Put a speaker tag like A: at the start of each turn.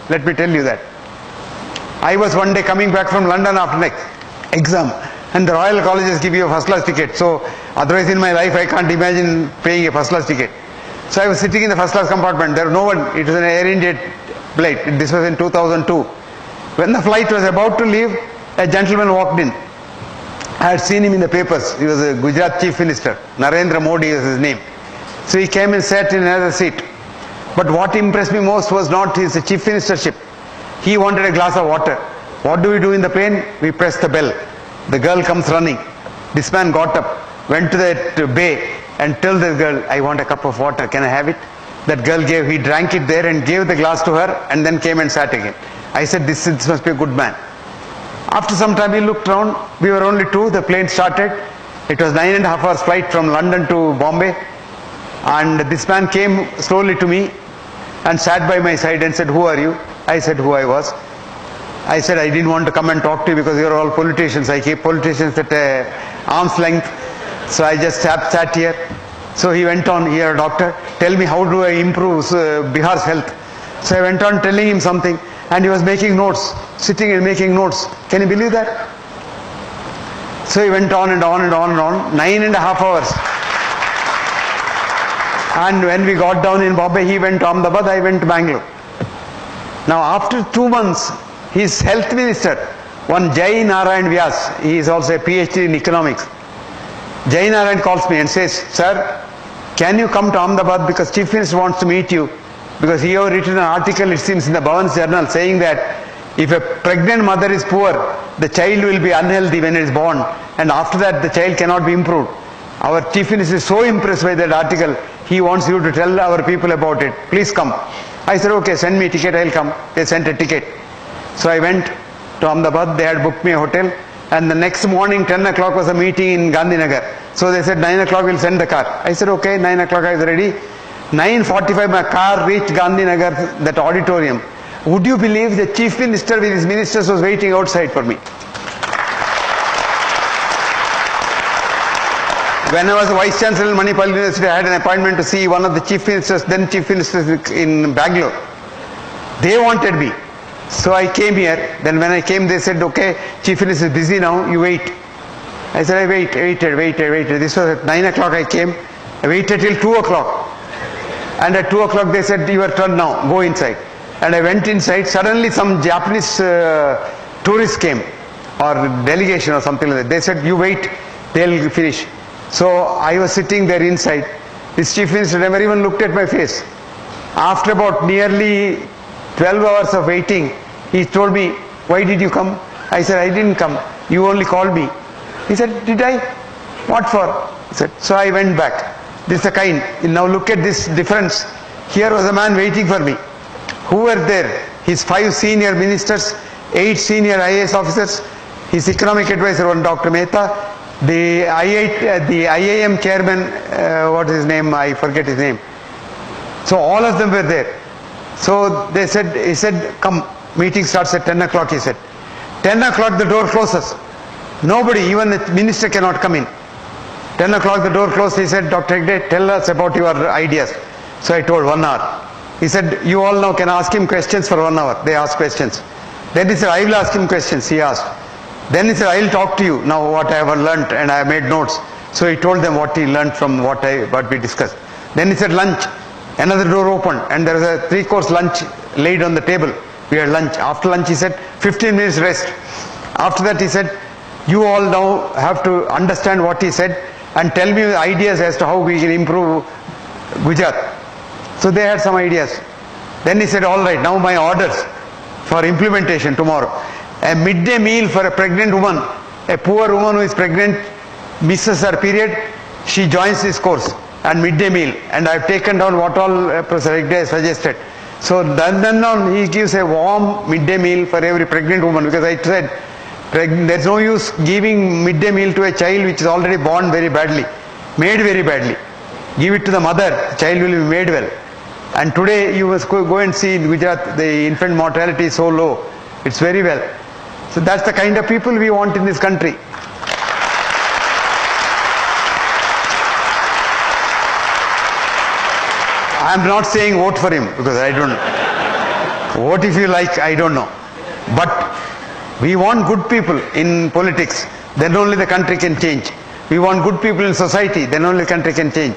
A: Let me tell you that. I was one day coming back from London after next exam, and the Royal Colleges give you a first class ticket. So otherwise in my life I can't imagine paying a first class ticket. So I was sitting in the first class compartment. There was no one. It was an Air India flight. This was in 2002. When the flight was about to leave, a gentleman walked in. I had seen him in the papers. He was a Gujarat Chief Minister. Narendra Modi was his name. So he came and sat in another seat. But what impressed me most was not his chief ministership. He wanted a glass of water. What do we do in the plane? We press the bell. The girl comes running. This man got up, went to the bay and told the girl, I want a cup of water. Can I have it? That girl gave. He drank it there and gave the glass to her and then came and sat again. I said, this must be a good man. After some time we looked around. We were only two. The plane started. It was 9.5 hours flight from London to Bombay. And this man came slowly to me and sat by my side and said, who are you? I said who I was. I said I didn't want to come and talk to you because you're all politicians. I keep politicians at arm's length. So I just sat here. So he went on, here, doctor, tell me how do I improve Bihar's health. So I went on telling him something and he was making notes, sitting and making notes. Can you believe that? So he went on and on and on and on, 9.5 hours. And when we got down in Bombay, he went to Ahmedabad, I went to Bangalore. Now after 2 months, his health minister, one Jai Narayan Vyas, he is also a PhD in economics. Jai Narayan calls me and says, sir, can you come to Ahmedabad because Chief Minister wants to meet you? Because he has written an article, it seems, in the Bhavan's Journal saying that if a pregnant mother is poor, the child will be unhealthy when it is born, and after that the child cannot be improved. Our Chief Minister is so impressed by that article, he wants you to tell our people about it. Please come. I said, okay, send me a ticket, I'll come. They sent a ticket. So I went to Ahmedabad, they had booked me a hotel, and the next morning, 10 o'clock was a meeting in Gandhinagar. So they said, 9 o'clock we'll send the car. I said, okay, 9 o'clock I was ready. 9:45 my car reached Gandhinagar, that auditorium. Would you believe the Chief Minister with his ministers was waiting outside for me? When I was Vice Chancellor in Manipal University, I had an appointment to see one of the Chief Ministers, then Chief Ministers in Bangalore. They wanted me. So I came here. Then when I came, they said, okay, Chief Minister is busy now, you wait. I said, I waited. This was at 9 o'clock I came. I waited till 2 o'clock. And at 2 o'clock they said, your turn now, go inside. And I went inside. Suddenly some Japanese tourists came, or delegation or something like that. They said, you wait, they'll finish. So I was sitting there inside. This Chief Minister never even looked at my face. After about nearly 12 hours of waiting, he told me, why did you come? I said, I didn't come. You only called me. He said, did I? What for? He said, so I went back. This is the kind. Now look at this difference. Here was a man waiting for me. Who were there? His 5 senior ministers, 8 senior IAS officers, his economic advisor, one Dr. Mehta, the IIM chairman, what is his name? I forget his name. So all of them were there. So they said, he said, come, meeting starts at 10 o'clock, he said. 10 o'clock the door closes. Nobody, even the minister cannot come in. 10 o'clock the door closed, he said, Dr. Hegde, tell us about your ideas. So I told 1 hour. He said, you all now can ask him questions for 1 hour. They asked questions. Then he said, I will ask him questions, he asked. Then he said, I will talk to you now what I have learnt, and I have made notes. So he told them what he learnt from what we discussed. Then he said, lunch. Another door opened and there was a 3-course lunch laid on the table. We had lunch. After lunch he said, 15 minutes rest. After that he said, you all now have to understand what he said and tell me ideas as to how we can improve Gujarat. So they had some ideas. Then he said, all right, now my orders for implementation tomorrow. A midday meal for a pregnant woman. A poor woman who is pregnant, misses her period, she joins this course. And midday meal. And I have taken down what all Professor Hegde suggested. So then on he gives a warm midday meal for every pregnant woman, because I said, there's no use giving midday meal to a child which is already born very badly, made very badly. Give it to the mother, the child will be made well. And today you must go and see in Gujarat, the infant mortality is so low. It's very well. So that's the kind of people we want in this country. I am not saying vote for him, because I don't. Vote if you like, I don't know. But we want good people in politics, then only the country can change. We want good people in society, then only the country can change.